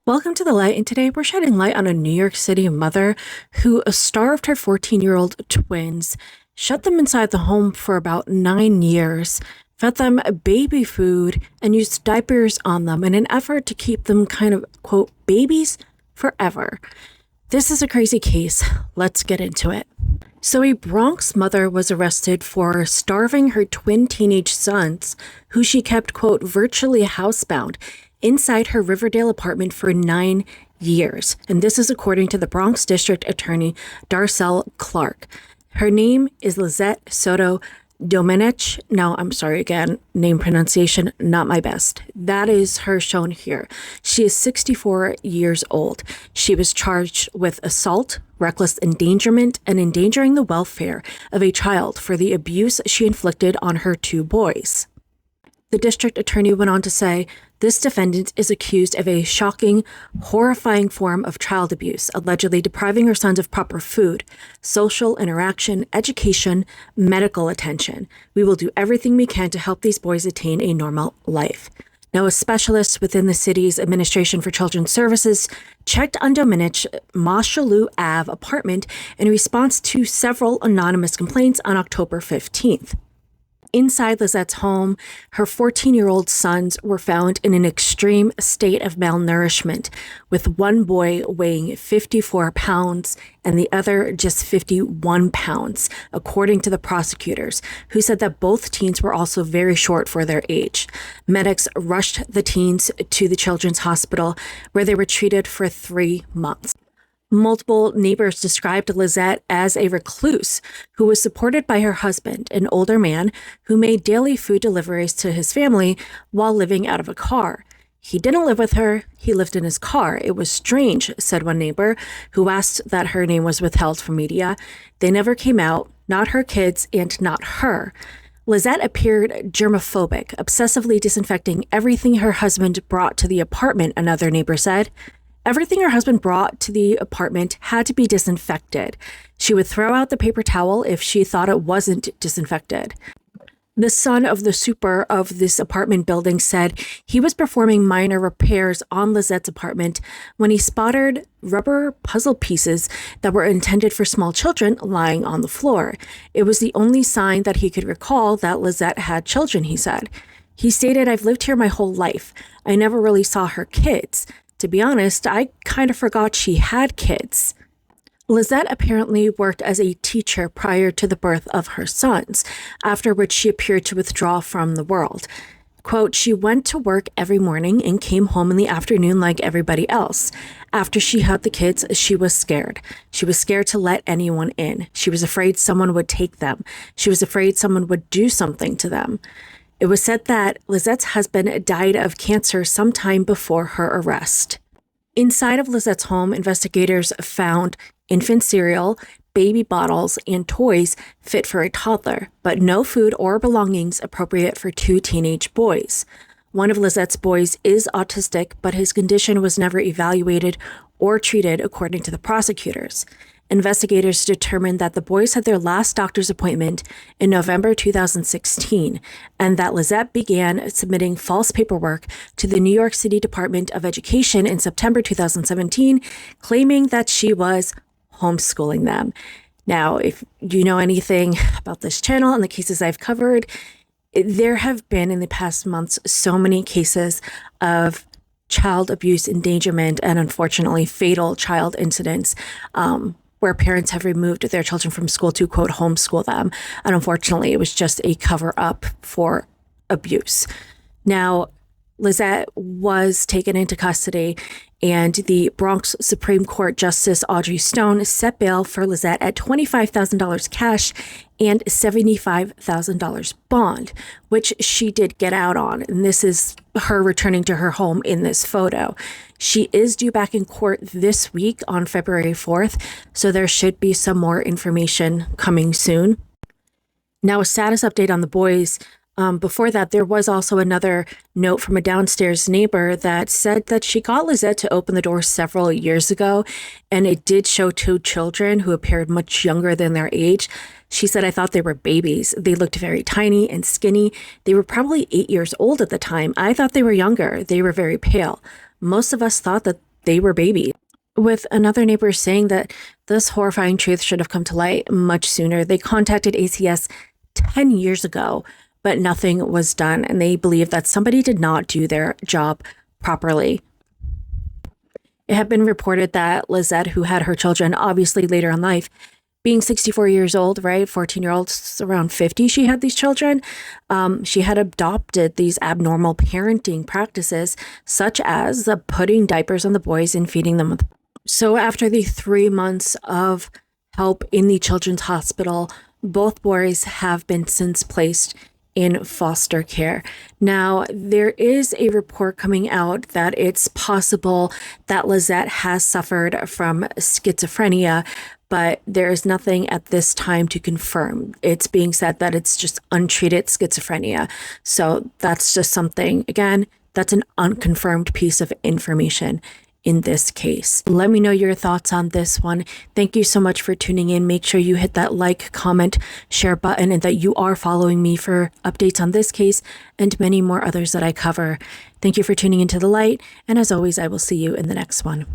Welcome to the light, and today we're shedding light on a New York City mother who starved her 14-year-old twins, shut them inside the home for about 9 years, fed them baby food, and used diapers on them in an effort to keep them kind of, quote, babies forever. This is a crazy case. Let's get into it. So a Bronx mother was arrested for starving her twin teenage sons, who she kept, quote, virtually housebound, inside her Riverdale apartment for 9 years. And this is according to the Bronx District Attorney Darcel Clark. Her name is Lizette Soto Domenech. Now, I'm sorry again, name pronunciation, not my best. That is her shown here. She is 64 years old. She was charged with assault, reckless endangerment, and endangering the welfare of a child for the abuse she inflicted on her two boys. The district attorney went on to say, this defendant is accused of a shocking, horrifying form of child abuse, allegedly depriving her sons of proper food, social interaction, education, medical attention. We will do everything we can to help these boys attain a normal life. Now, a specialist within the city's Administration for Children's Services checked on Domenech's Mosholu Ave apartment in response to several anonymous complaints on October 15th. Inside Lizette's home, her 14-year-old sons were found in an extreme state of malnourishment, with one boy weighing 54 pounds and the other just 51 pounds, according to the prosecutors, who said that both teens were also very short for their age. Medics rushed the teens to the children's hospital, where they were treated for 3 months. Multiple neighbors described Lizette as a recluse who was supported by her husband, an older man who made daily food deliveries to his family while living out of a car. He didn't live with her, he lived in his car. It was strange, said one neighbor, who asked that her name was withheld from media. They never came out, not her kids and not her. Lizette appeared germophobic, obsessively disinfecting everything her husband brought to the apartment, another neighbor said. Everything her husband brought to the apartment had to be disinfected. She would throw out the paper towel if she thought it wasn't disinfected. The son of the super of this apartment building said he was performing minor repairs on Lizette's apartment when he spotted rubber puzzle pieces that were intended for small children lying on the floor. It was the only sign that he could recall that Lizette had children, he said. He stated, I've lived here my whole life. I never really saw her kids. To be honest, I kind of forgot she had kids. Lizette apparently worked as a teacher prior to the birth of her sons, after which she appeared to withdraw from the world. Quote, she went to work every morning and came home in the afternoon like everybody else. After she had the kids, she was scared. She was scared to let anyone in. She was afraid someone would take them. She was afraid someone would do something to them. It was said that Lizette's husband died of cancer sometime before her arrest. Inside of Lizette's home, investigators found infant cereal, baby bottles, and toys fit for a toddler, but no food or belongings appropriate for 2 teenage boys. One of Lizette's boys is autistic, but his condition was never evaluated or treated, according to the prosecutors. Investigators determined that the boys had their last doctor's appointment in November 2016, and that Lizette began submitting false paperwork to the New York City Department of Education in September 2017, claiming that she was homeschooling them. Now, if you know anything about this channel and the cases I've covered, there have been in the past months so many cases of child abuse, endangerment, and unfortunately fatal child incidents, where parents have removed their children from school to, quote, homeschool them. And unfortunately, it was just a cover-up for abuse. Now, Lizette was taken into custody, and the Bronx Supreme Court Justice Audrey Stone set bail for Lizette at $25,000 cash and $75,000 bond, which she did get out on. And this is her returning to her home in this photo. She is due back in court this week on February 4th, so there should be some more information coming soon. Now, a status update on the boys. Before that, there was also another note from a downstairs neighbor that said that she got Lizette to open the door several years ago, and it did show 2 children who appeared much younger than their age. She said, I thought they were babies. They looked very tiny and skinny. They were probably 8 years old at the time. I thought they were younger. They were very pale. Most of us thought that they were babies. With another neighbor saying that this horrifying truth should have come to light much sooner. They contacted ACS 10 years ago, but nothing was done, and they believe that somebody did not do their job properly. It had been reported that Lizette, who had her children obviously later in life, being 64 years old, right, 14-year-olds around 50, she had these children. She had adopted these abnormal parenting practices, such as putting diapers on the boys and feeding them. So after the 3 months of help in the children's hospital, both boys have been since placed in foster care. Now, there is a report coming out that it's possible that Lizette has suffered from schizophrenia, but there is nothing at this time to confirm. It's being said that it's just untreated schizophrenia. So that's just something, again, that's an unconfirmed piece of information in this case. Let me know your thoughts on this one. Thank you so much for tuning in. Make sure you hit that like, comment, share button, and that you are following me for updates on this case and many more others that I cover. Thank you for tuning into The Light, and as always, I will see you in the next one.